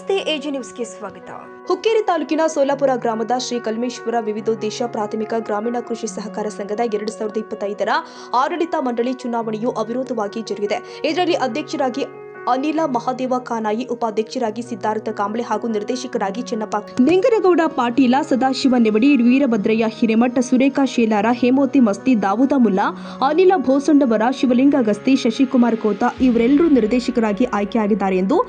ನಮಸ್ತೆ, ಎಜಿ ನ್ಯೂಸ್ಗೆ ಸ್ವಾಗತ. ಹುಕ್ಕೇರಿ ತಾಲೂಕಿನ ಸೋಲಾಪುರ ಗ್ರಾಮದ ಶ್ರೀ ಕಲ್ಮೇಶ್ವರ ವಿವಿಧೋದ್ದೇಶ ಪ್ರಾಥಮಿಕ ಗ್ರಾಮೀಣ ಕೃಷಿ ಸಹಕಾರ ಸಂಘದ 2025ರ ಆಡಳಿತ ಮಂಡಳಿ ಚುನಾವಣೆಯು ಅವಿರೋಧವಾಗಿ ಜರುಗಿದೆ. ಇದರಲ್ಲಿ ಅಧ್ಯಕ್ಷರಾಗಿ ಅನಿಲ ಮಹಾದೇವ ಕಾನಾಯಿ, ಉಪಾಧ್ಯಕ್ಷರಾಗಿ ಸಿದ್ದಾರ್ಥ ಕಾಂಬ್ಳೆ ಹಾಗೂ ನಿರ್ದೇಶಕರಾಗಿ ಚೆನ್ನಪ್ಪ ನಿಂಗರಗೌಡ ಪಾಟೀಲ, ಸದಾಶಿವ ನೆವಡಿ, ವೀರಭದ್ರಯ್ಯ ಹಿರೇಮಠ, ಸುರೇಖಾ ಶೇಲಾರ, ಹೇಮೋತಿ ಮಸ್ತಿ, ದಾವೂದ ಮುಲ್ಲಾ, ಅನಿಲ ಭೋಸಂಡವರ, ಶಿವಲಿಂಗ ಗಸ್ತಿ, ಶಶಿಕುಮಾರ್ ಕೋತ ಇವರೆಲ್ಲರೂ ನಿರ್ದೇಶಕರಾಗಿ ಆಯ್ಕೆಯಾಗಿದ್ದಾರೆ ಎಂದು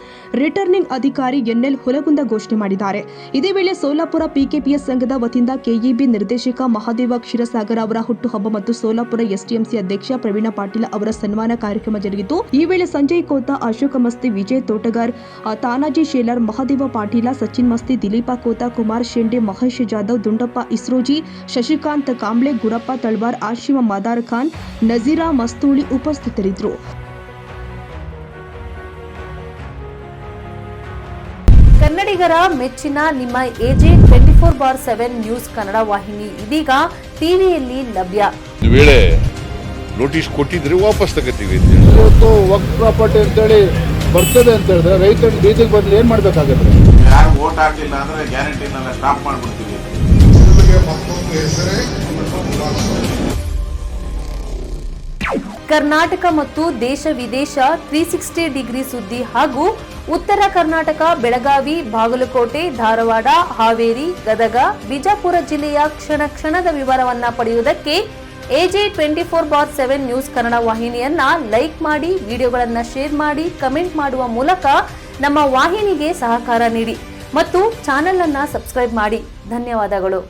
ರಿಟರ್ನಿಂಗ್ ಅಧಿಕಾರಿ ಎನ್ಎಲ್ ಹುಲಗುಂದ ಘೋಷಣೆ ಮಾಡಿದ್ದಾರೆ. ಇದೇ ವೇಳೆ ಸೋಲಾಪುರ ಪಿಕೆಪಿಎಸ್ ಸಂಘದ ವತಿಯಿಂದ ಕೆಇಬಿ ನಿರ್ದೇಶಕ ಮಹಾದೇವ ಕ್ಷೀರಸಾಗರ ಅವರ ಹುಟ್ಟುಹಬ್ಬ ಮತ್ತು ಸೋಲಾಪುರ ಎಸ್ಟಿಎಂಸಿ ಅಧ್ಯಕ್ಷ ಪ್ರವೀಣ ಪಾಟೀಲ ಅವರ ಸನ್ಮಾನ ಕಾರ್ಯಕ್ರಮ ಜರುಗಿತು. ಈ ವೇಳೆ ಸಂಜಯ್ ಕೋತ, ಅಶೋಕ ಮಸ್ತಿ, ವಿಜಯ್ ತೋಟಗಾರ್, ತಾನಾಜಿ ಶೇಲಾರ್, ಮಹಾದೇವ ಪಾಟೀಲ, ಸಚಿನ್ ಮಸ್ತಿ, ದಿಲೀಪ ಕೋತ, ಕುಮಾರ್ ಶೆಂಡೆ, ಮಹೇಶ್ ಜಾಧವ್, ದುಂಡಪ್ಪ ಇಸ್ರೋಜಿ, ಶಶಿಕಾಂತ್ ಕಾಂಬ್ಳೆ, ಗುರಪ್ಪ ತಳವಾರ್, ಆಶಿಮ ಮಾದಾರ್ ಖಾನ್, ನಜೀರಾ ಮಸ್ತೂಳಿ ಉಪಸ್ಥಿತರಿದ್ದರು. ಕನ್ನಡಿಗರ ಮೆಚ್ಚಿನ ನಿಮ್ಮ ಎಜೆ 24/7 ನ್ಯೂಸ್ ಕನ್ನಡ ವಾಹಿನಿ ಇದೀಗ ಟಿವಿಯಲ್ಲಿ ಲಭ್ಯ. ವೇಳೆ ನೋಟಿಸ್ ಕೊಟ್ಟಿದ್ರೆ ವಾಪಸ್ ತಗೋತೀವಿ. ಇವತ್ತು ವಕ್ಫ್ ಪ್ರಾಪರ್ಟಿ ಅಂತೇಳಿ ಬರ್ತದೆ ಅಂತ ಹೇಳಿದ್ರೆ ರೈತರ ಬೀದಿಗೆ ಬಂದು ಏನ್ ಮಾಡ್ಬೇಕಾಗತ್ತೆ? ಯಾರು ವೋಟ್ ಹಾಕಿಲ್ಲ ಅಂದ್ರೆ ಗ್ಯಾರಂಟಿನೆಲ್ಲ ಸ್ಟಾಪ್ ಮಾಡ್ಬಿಡ್ತೀವಿ. ಕರ್ನಾಟಕ ಮತ್ತು ದೇಶ ವಿದೇಶ 360 ಡಿಗ್ರಿ ಸುದ್ದಿ ಹಾಗೂ ಉತ್ತರ ಕರ್ನಾಟಕ, ಬೆಳಗಾವಿ, ಬಾಗಲಕೋಟೆ, ಧಾರವಾಡ, ಹಾವೇರಿ, ಗದಗ, ಬಿಜಾಪುರ ಜಿಲ್ಲೆಯ ಕ್ಷಣ ಕ್ಷಣದ ವಿವರವನ್ನ ಪಡೆಯುವುದಕ್ಕೆ ಎಜೆ 24/7 ನ್ಯೂಸ್ ಕನ್ನಡ ವಾಹಿನಿಯನ್ನ ಲೈಕ್ ಮಾಡಿ, ವಿಡಿಯೋಗಳನ್ನ ಶೇರ್ ಮಾಡಿ, ಕಮೆಂಟ್ ಮಾಡುವ ಮೂಲಕ ನಮ್ಮ ವಾಹಿನಿಗೆ ಸಹಕಾರ ನೀಡಿ ಮತ್ತು ಚಾನೆಲ್ ಅನ್ನ ಸಬ್ಸ್ಕ್ರೈಬ್ ಮಾಡಿ. ಧನ್ಯವಾದಗಳು.